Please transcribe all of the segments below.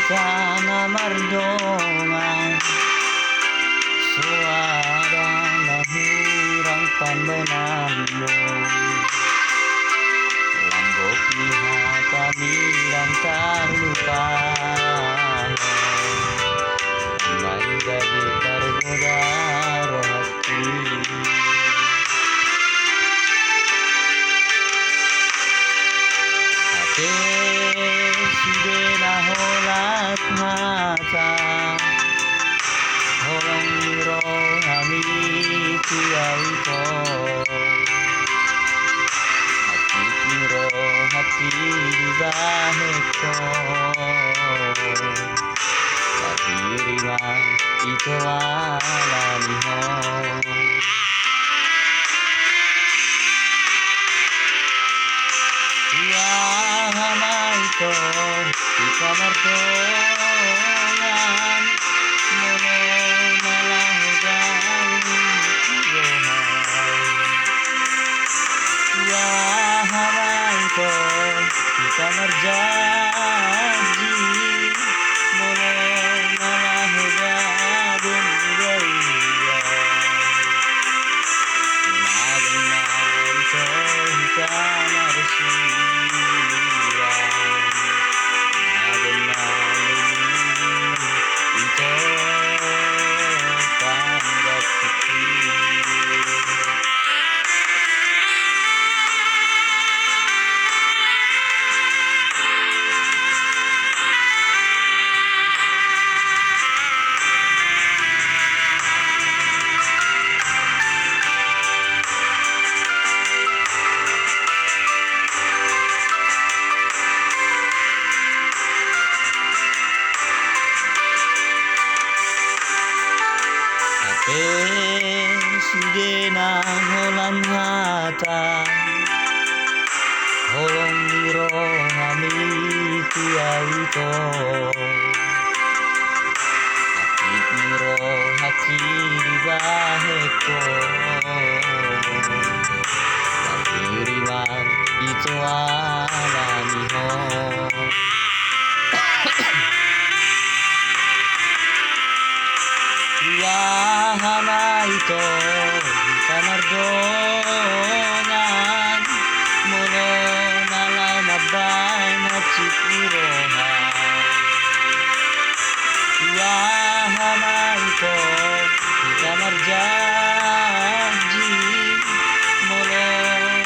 tanah mardongan suara lahirang pambenambo lambok niha kami dan terlupa main jadi tergoda roh hati hati sudah holat mata holong miro kami tiai ko hati miro hati di baheko Iriman ito alamiho Wahama ito di kamar dongan Mono malahugan yohan Wahama ito di kamar janji Mono Sudena holan hata holong miro kami tiai to hati miro hati di baheko Iriman itu alamiho Wahana ito di kamar dongan Mono nalau mabay na cikirohan Wahana ito di kamar janji Mono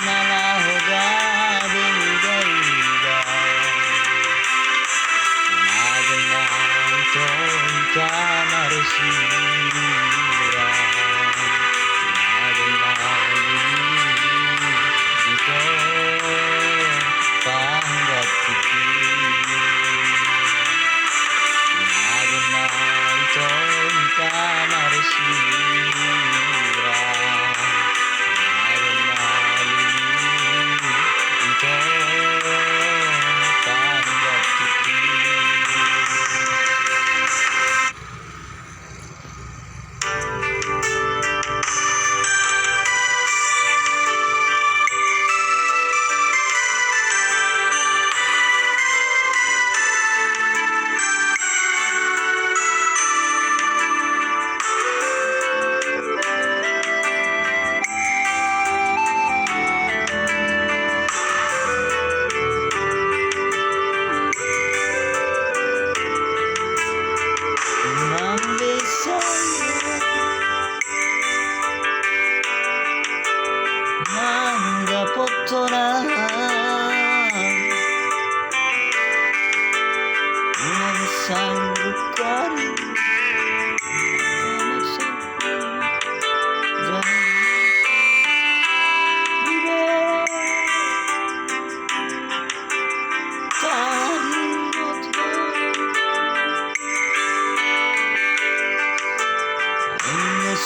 nalau gading gaiday Maganda ito di kamar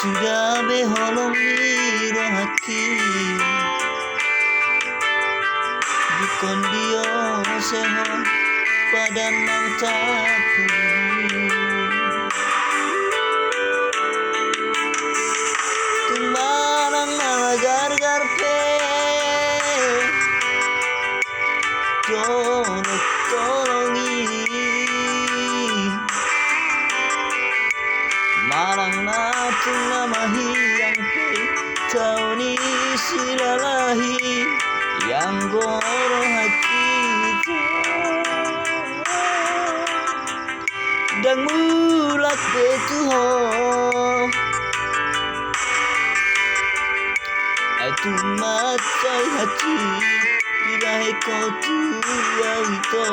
Sudah beholong miro hati Bukan dia seho pada mangtaku Tumbarang malagar-gar pe Tolong tolongi tengah mahiyang pe tau ni silalahi yang goro hakita dan mulak betuho itu matai hati ilahi kau tua itu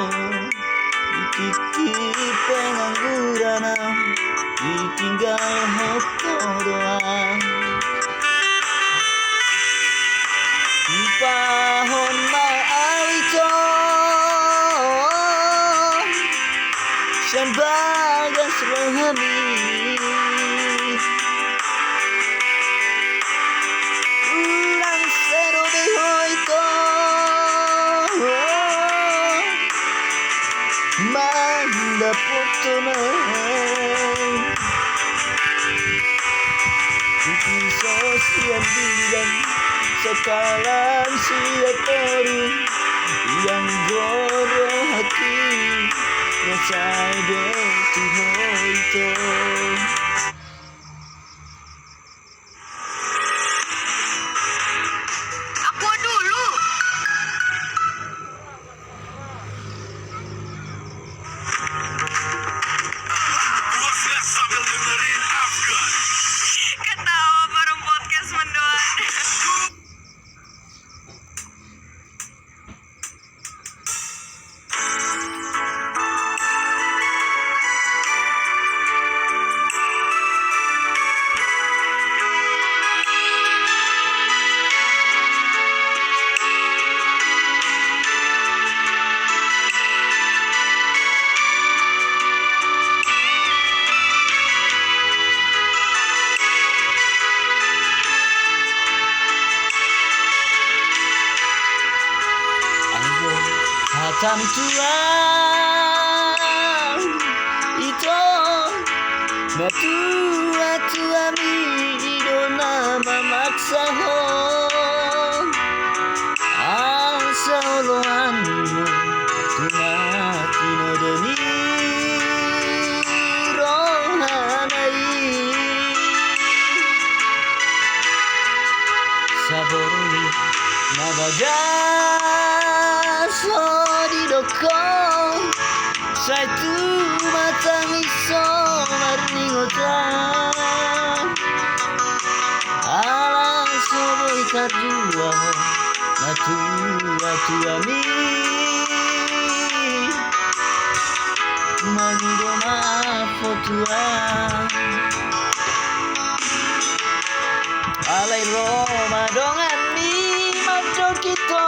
dititip pengangguran ditinggal hoko doang pahon ma'alito sembagas rohami ulang sero beho ito manda potonay Ikisos yang bilang sekalan siapori yang goro hati rasai betuho itu Aku dulu. Puasnya sambil dengerin Afgan. Ketawa bareng podcast mendoan. Hatam Tuhan itu Matua tuami idona mamaksa ho asa oloanmu tumati no deni rohanai saboroni nabagaso di doko satu matang iso marningotan ala soboi kadua natua tuami mangido mafotua alai Roma dongan ni madokito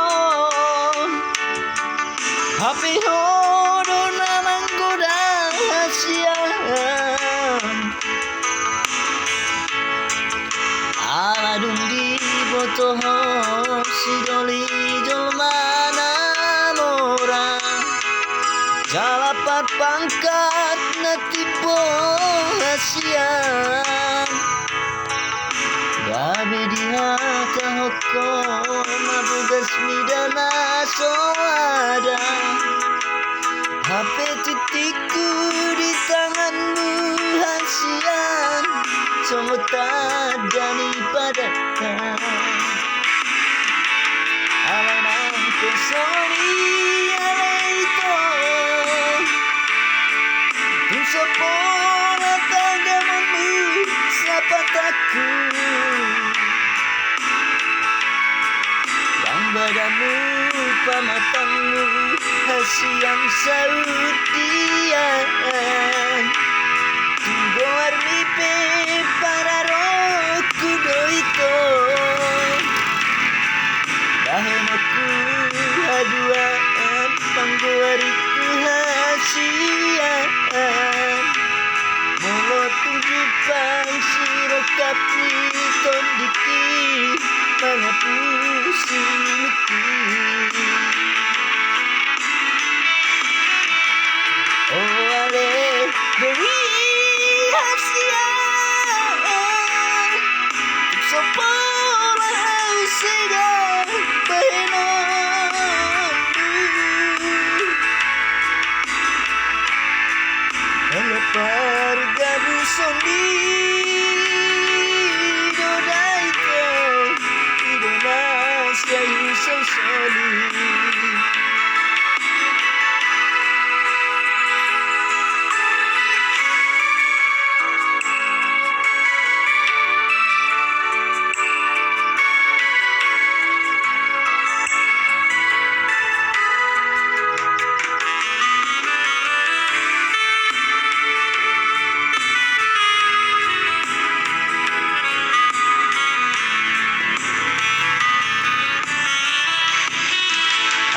happy hodo namang goda hasian aladung di botoho sidoli jolmana mora jalapat pangkat natibo hasian gabi dia kahoko mabugas midana soada HP titikku di tanganmu hasian sungguh tak jadi padakan alam kesoni alaito Tunsopona tanganmu sapataku yang badanmu pamatangmu hasiang saudian Tunggu armipe para roku doito Dahemoku haduan pangguariku hasian Molotung jupang sirokap ni tondiki Mangapusi miki Oh ale beri hasian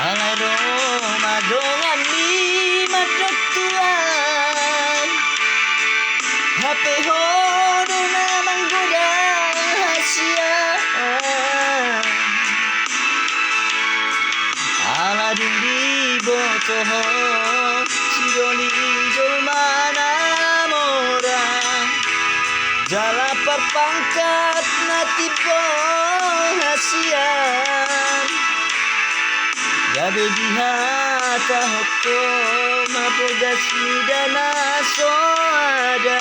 Alay Ramadan di mata Tuhan, HP hono na manggoda hasia. Aladin di botoho sidoni jolmana mora, jala perpangkat natibo hasian. Gabe dihata hokko mabogas midana soada,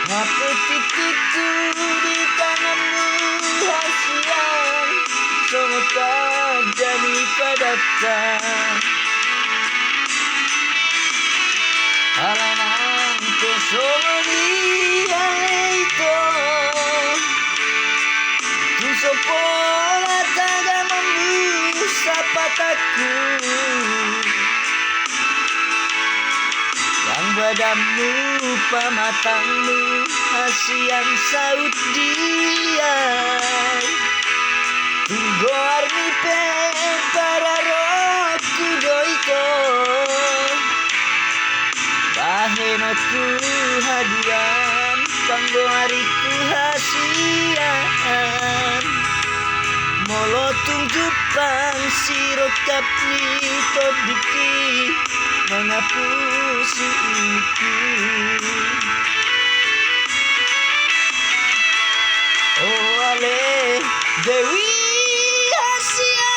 hape titikku di tanganmu hasian, songotak jadi padatan. Halaman kosong dia itu, tusopola tagamamu sapataku, yang badanmu pamatangmu hasian saut dia. Tunggu armi para roku doito, bahenoku hadian panggoariku hasian. Molo tunjukkan sirokap ni tobiki mengapusi uniku. Oh ale Dewi hasian,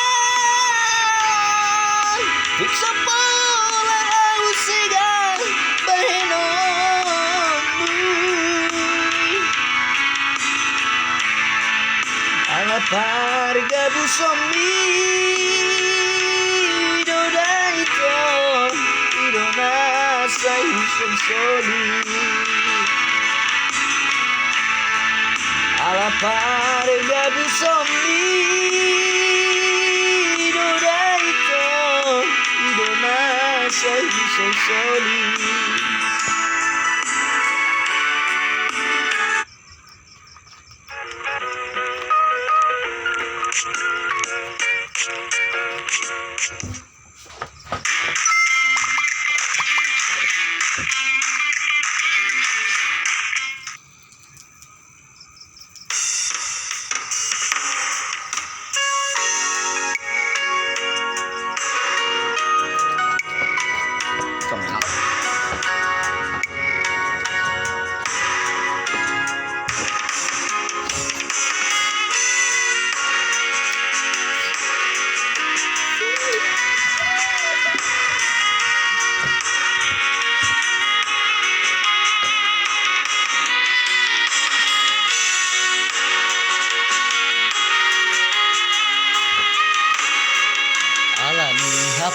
tuksa pola usigan bahenomu. Ala parga busomi dodaito irona sayu sonsoli. Ala parga busomi dodaito irona sayu sonsoli.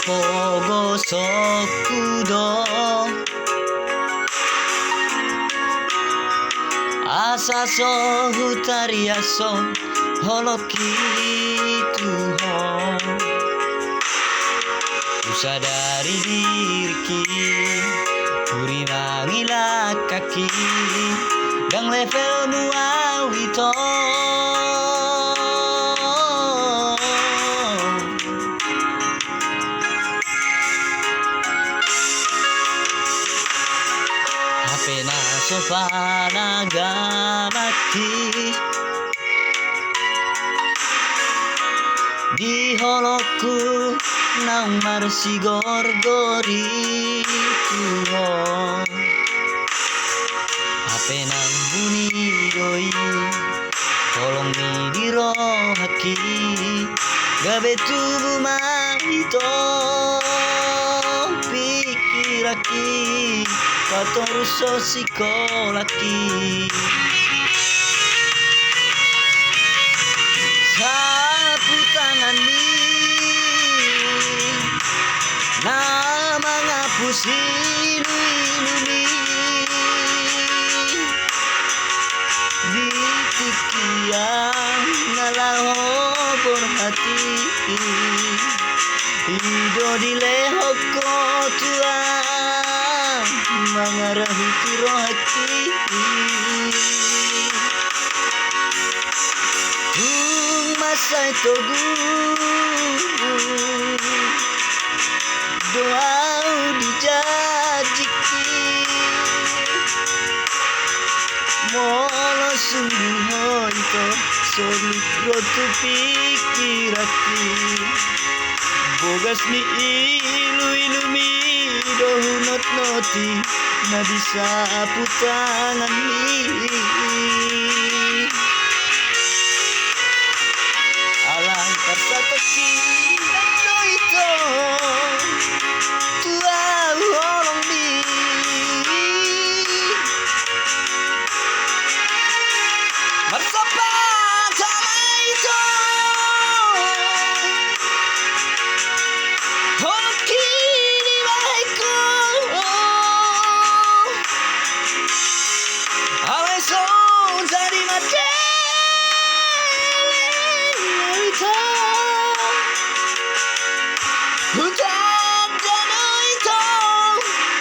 Pogo sokudo asa so hutaria so holoki Tuhan, kusadari diriki kuri mangila kaki gang level nuawito. Pena sofana gamati di holoku nang marsi gorgori Tuhan. Hape nang bunyi doi tolong mi dirohaki gabe tubuh maito pikiraki Patoruso psikolaki sapu tangan ni na mengapusi luli di tikian nalahobor hati hido di lehoko Tuhan mangarahi tirohaki masai togu sungguh hoito solikro tu pikiraki bogas ni ilu-ilumi dohunot noti na bisa putangan ni alang karsatoki nando ito tua holong mi marsapa tama ito hoki ni baiko alay so jadi mate hujan jatuh itu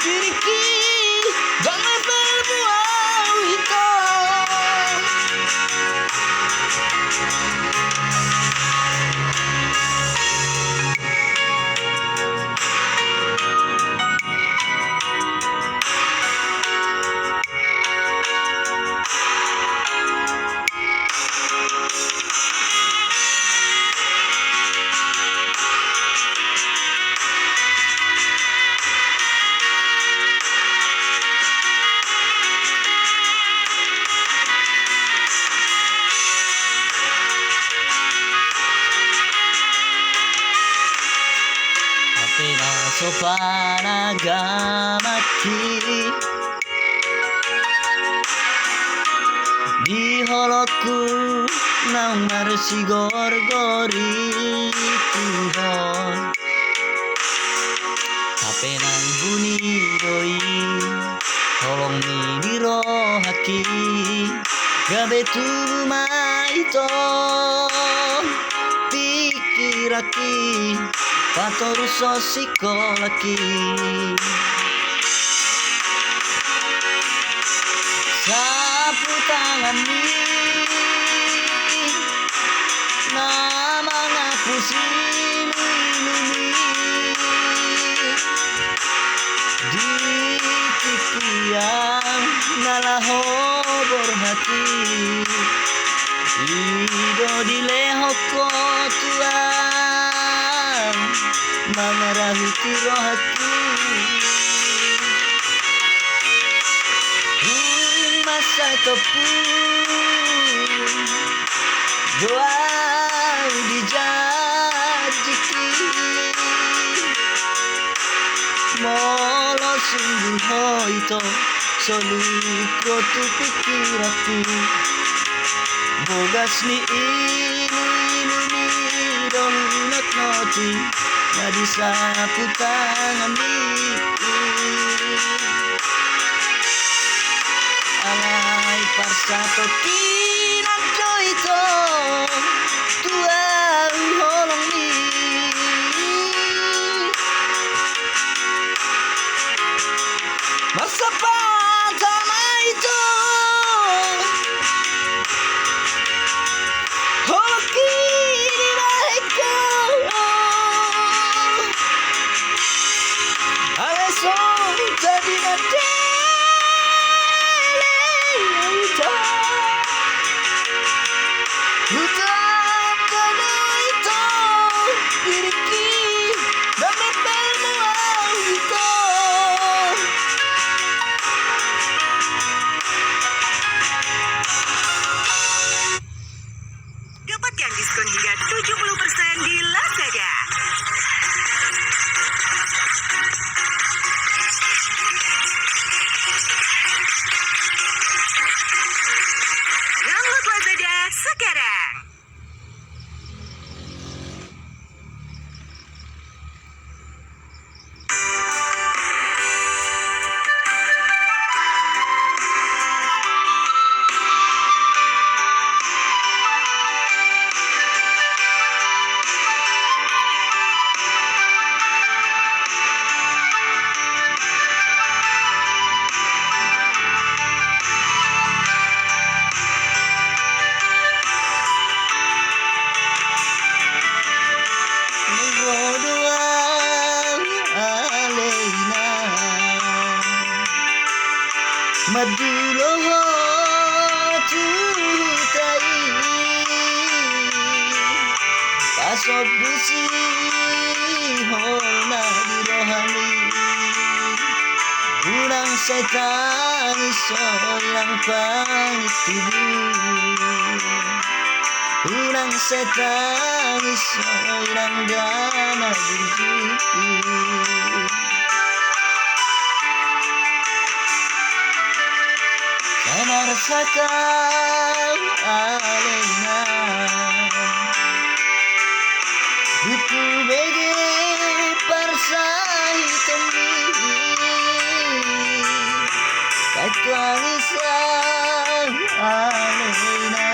diriku jangan berbuat itu Sopana gamati di holoku nang marsi gor-gori Tuhan Hape nang bunyi doi tolong ni rohaki gabe tu maito pikiraki Patoru sosiko laki sapu tangan ni nama ngapusi ilumi di tiku yang nalahobor hati ido di lehoko tuang mangarahi tiro hati masa topu doa dijajiki molo sungguh hoito solikro tu pikiraki bogas ni ilu-ilumi donut noti na di sapu tangan ni alay parsato kinadyo ito tuang holong ni marsapa tama ito hoki ni baiko Aleso jadi mate hutan jatuh itu diriku dan bertemu itu Dapatkan diskon hingga 70% di Lazada. Download Lazada sekarang. Maduloho tu sok besi holna di rohani urang setan soilang pangit tubuh urang setan soilang dana bunyi karena rasakan alena itu bege parsai temi tangisan alena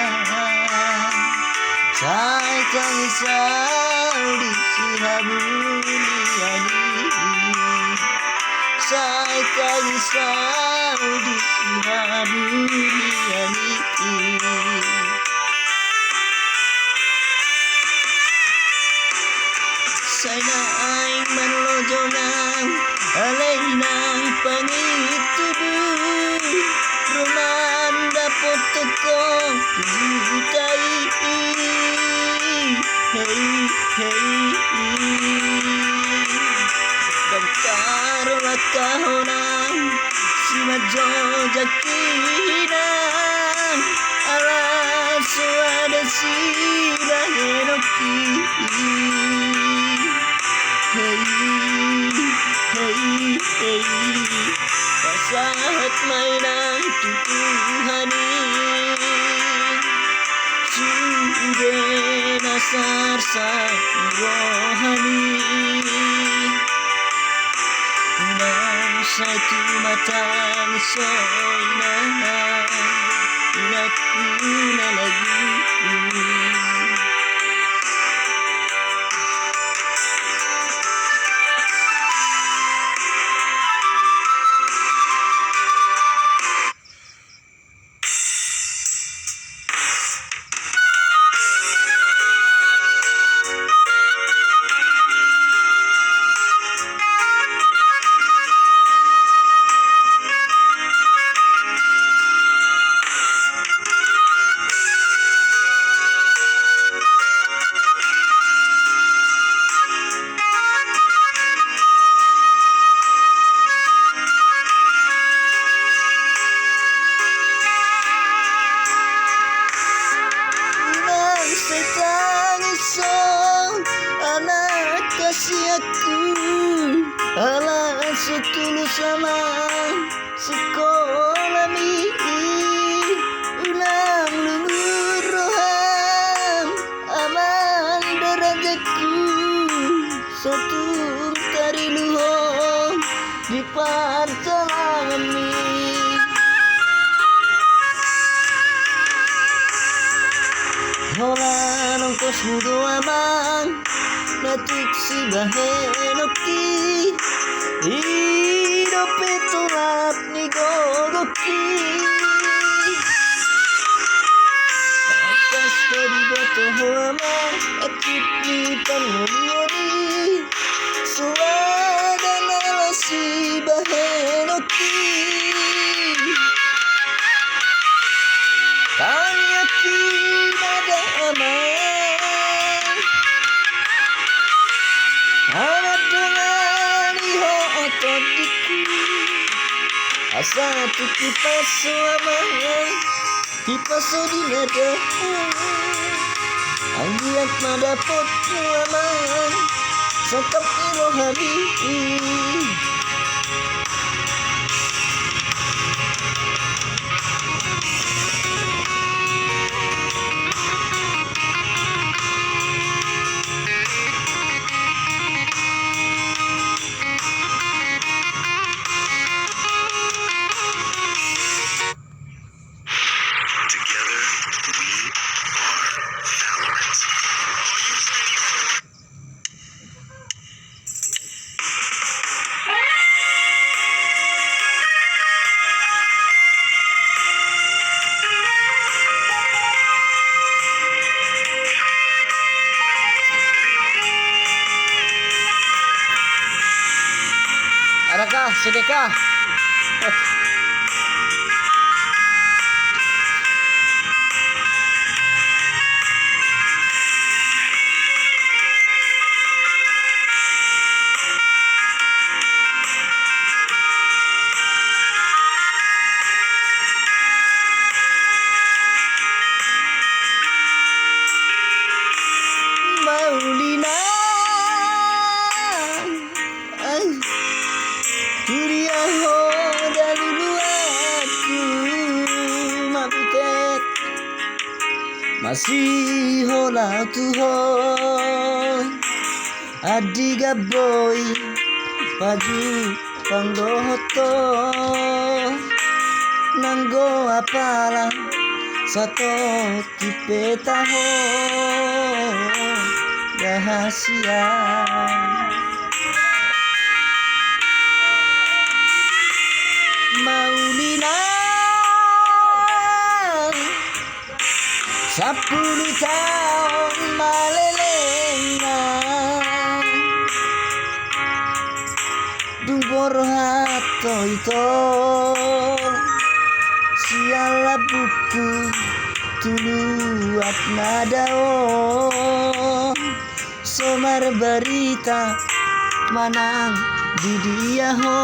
sai tangisan di sihabuniani sai tangisan di sihabuniani sana aing manlojonang alainang pangit tubuh rumanda potoko tujutai hey dan karola kahonang simajo jakina ala suada sira henoki hey pasahat mainan tutuhani suge nasar sa rohani unang satu matang soina inakuna lagi anak kasih aku ala setulus sama sekolah mi ulang luhur roham aman derajatku satu kari luhur di perjalanan mi hola nongkos mudo aman natuk si bahenoki hidup itu lap ni gogoki atas dari batu hama akit ni panonioni suada nalasi bahenoki tanya tidak aman hangat dengan iho otodiku asa tu kipas suaman kipas di nada anggiat madapot suaman sakap irohani Adakah sedekah? masih hola tuhoi adiga boy paju pangdohoto nanggo apala satu tipe taho rahasia Maulinan 10 tahun malelengan Dubor hato itu siala buku tuluat nadao somar berita manang di dia ho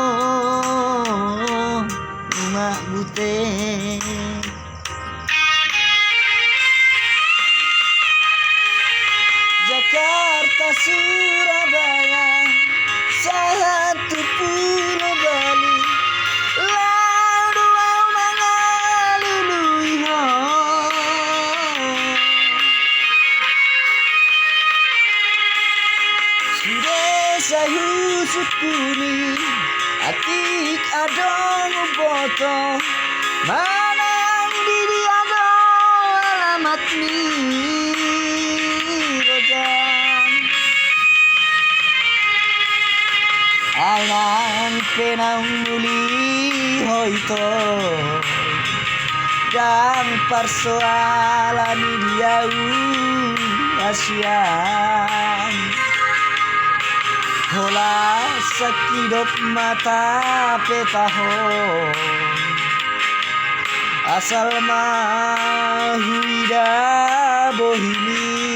rumah bute Jakarta Surabaya satu pulau Bali lalu mengalului ho sudah sayu sukuni atik adong boto manang diri ado alamat ni rojan alang penang muli hoito dan persoalan dia asian hola sakidop mata petaho asal mahuida bohimi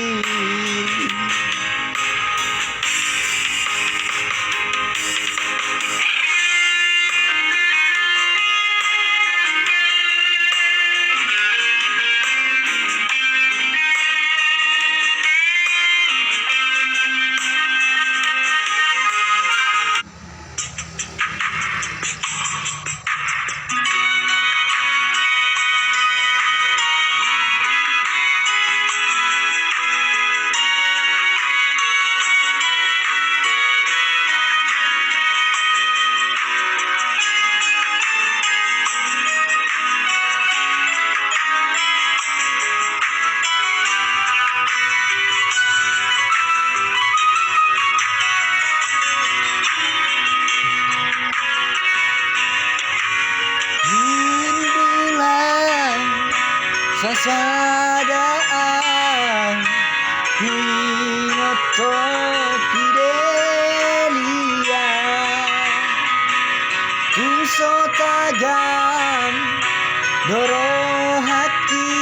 Sasadaan Hingoto Fidelia Tuso tajam Doro hati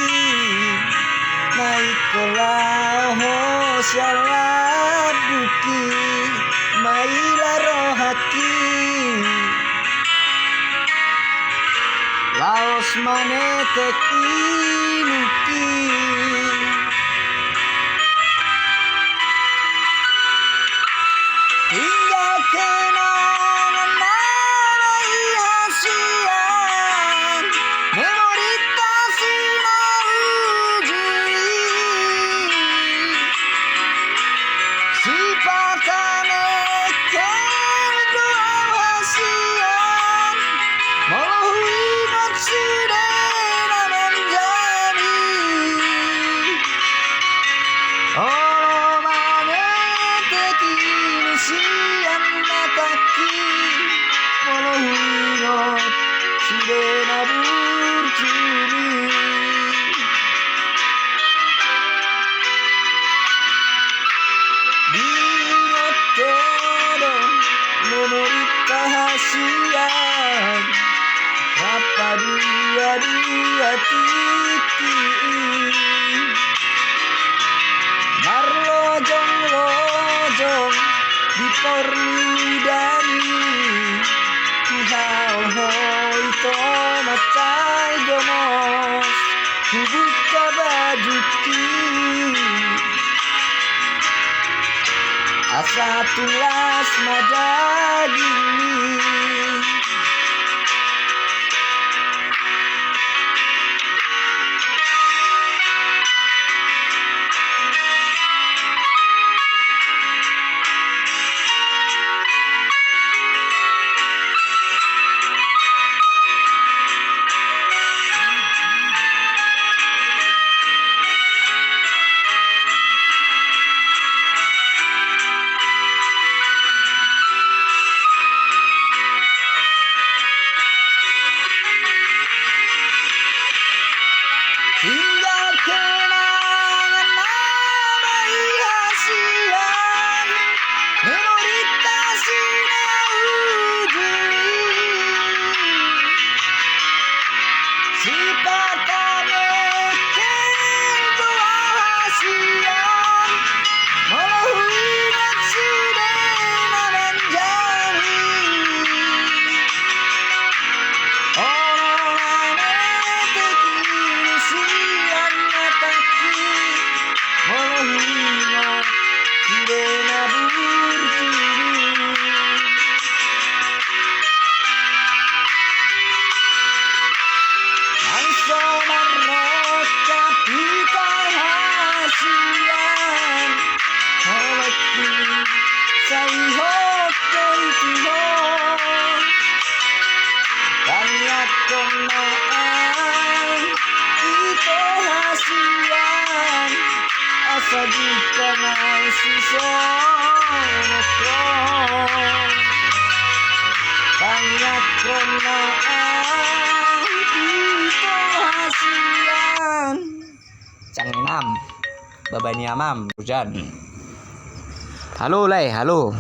Naikolah Syalat buki Maila rohati Laos manetek iluki tinggal kenangan rahasian memori tak sinar ujui sifatane kendo hasian maluinat sudena menjadi oh manetek ilusian mataki maluinat sudena burcuri Dinotero memori kahasian apa dia titi marlojong di porlidani Tuhan itu macai gomos kubuka bajuki asa tulas madagini hot hot banyak kenaan itu hasilan asa jika si sonokong banyak kenaan itu hasilan Changnam babanya mam hujan. Halo Lay, halo.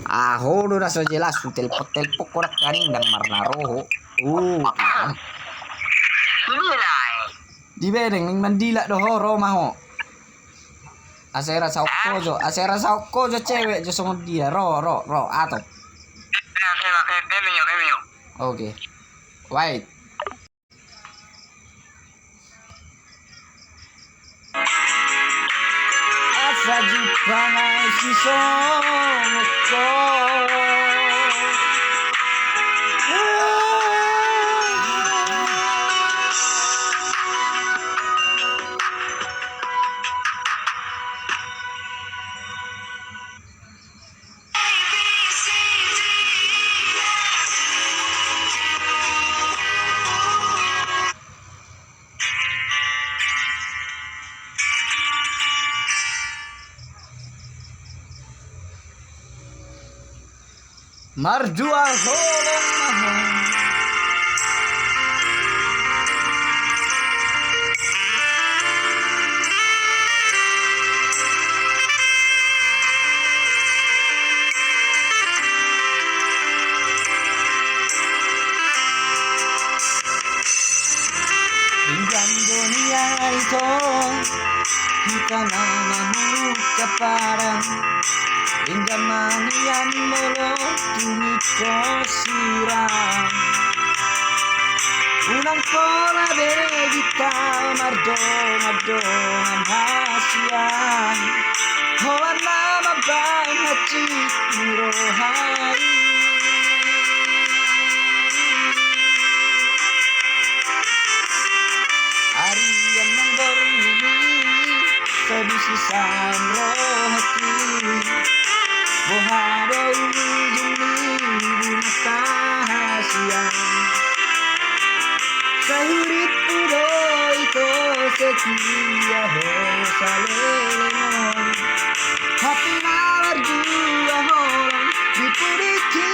Aho udah so jelas telpok korak kaning dang marna roho. Di bedeng ning mandila doho ro maho. Asera saoko jo cewek jo songo dia ro atau. Oke. Wait. Sajukanai si sonoko Mardua holong mahon Hinggan dunia itu kita namamu keparang hingga manian melot tuniko siram unang pola begita mardongan hasian hoa nama bang haji murohai Arian yang bermini sedisisan rohati Bohade ujuni bunahasian Sahurit udo itu setia ho salengon Hati nalar jua holang dipuriki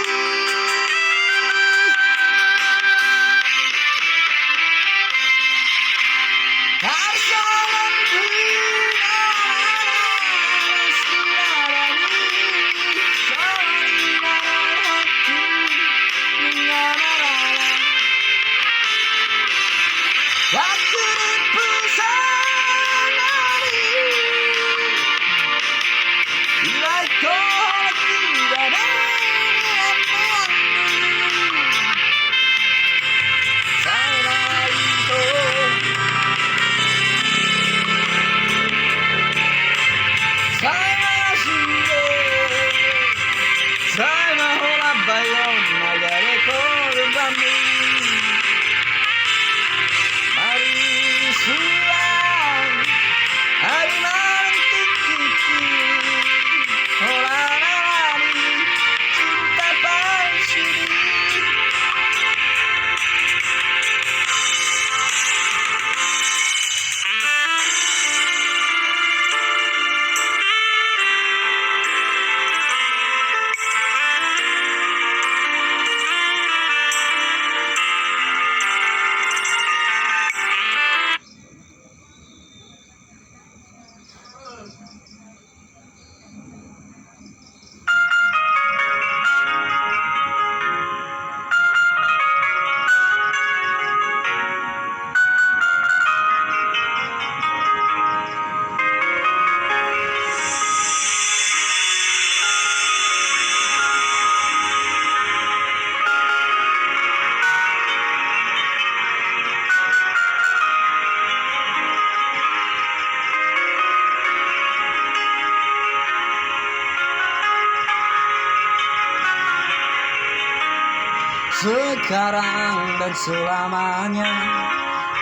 Sekarang dan selamanya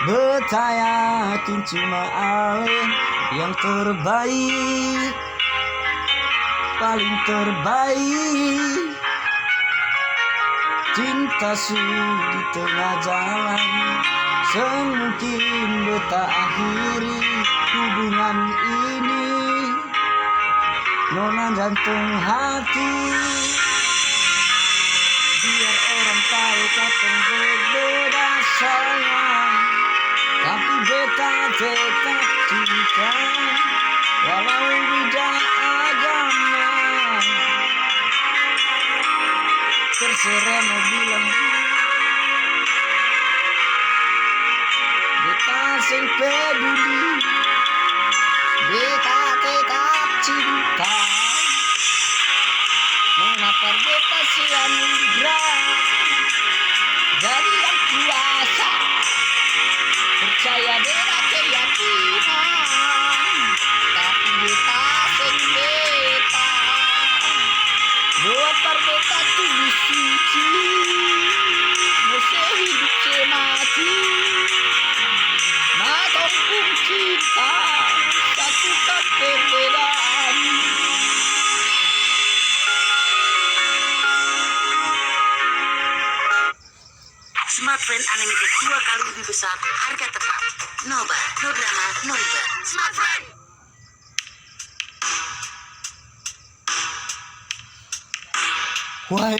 beta yakin cuma Ale yang terbaik paling terbaik. Cinta di tengah jalan, semungkin beta akhiri hubungan ini. Nona jantung hati, biar orang tahu katong berbeda sayang, tapi beta tetap cinta walau beda agama. Terserah mau bilang beta sing peduli, beta tetap cinta. Mengapa beta sianudra dari yang kuasa, percaya beta keyakinan, tapi beta sing beta buat beta tulus suci, masih hidup semati. Matong pun cinta, satukan perbedaan. Smartfren Unlimited 2 kali lebih besar, harga tetap. No bar, no drama, no ribet. Smartfren. Why?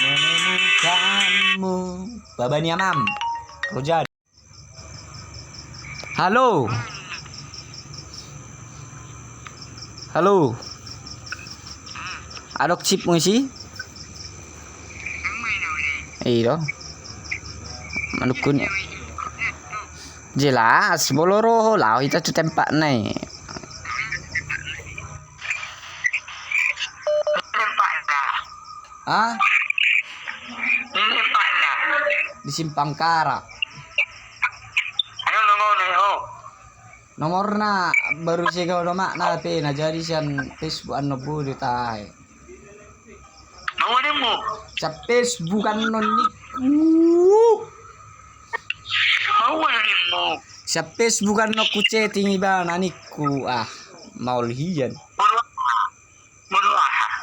Menemukanmu, babanya mam, Rojan. Halo, adok chip mo sih? Iyo, manukun. Jelas, boloro lah kita tu tempat naik. Ah? Di Simpang Karak. Nomorna baru sih kau nama na pe na jadi sian Facebook anu bu ditai. Nomormu. Sa Facebook anu niku. Nomormu. Sa Facebook anu ku chatting iba naniku maul hian.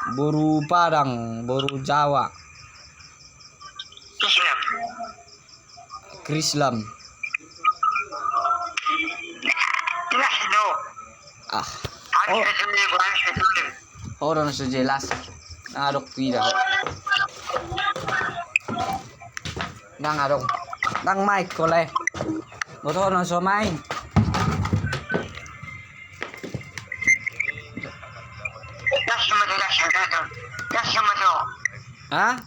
Boru Padang, boru Jawa. Krislam. Orang sejelas. Adok tidak. Nang adok. Nang mic koleh. Motor nang so main. Hah?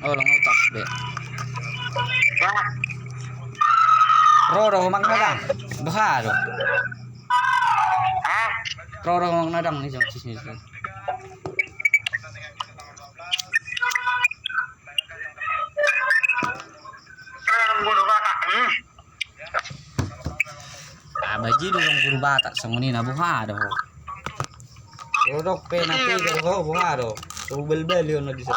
Oh, lang utak be. Roro humang nadang. Bahado. Roro humang nadang ni jang sini. Baji dong guru bata sanguni na buhado. Rodok pe na pe ko buhado. So bel-bel yun na bisa.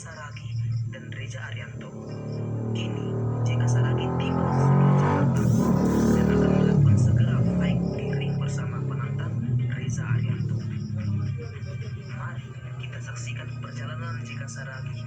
Saragi dan Reza Arianto. Kini, jika Saragi tiba sudah Jakarta dan akan melakukan segera fight di ring bersama penantang Reza Arianto. Mari kita saksikan perjalanan jika Saragi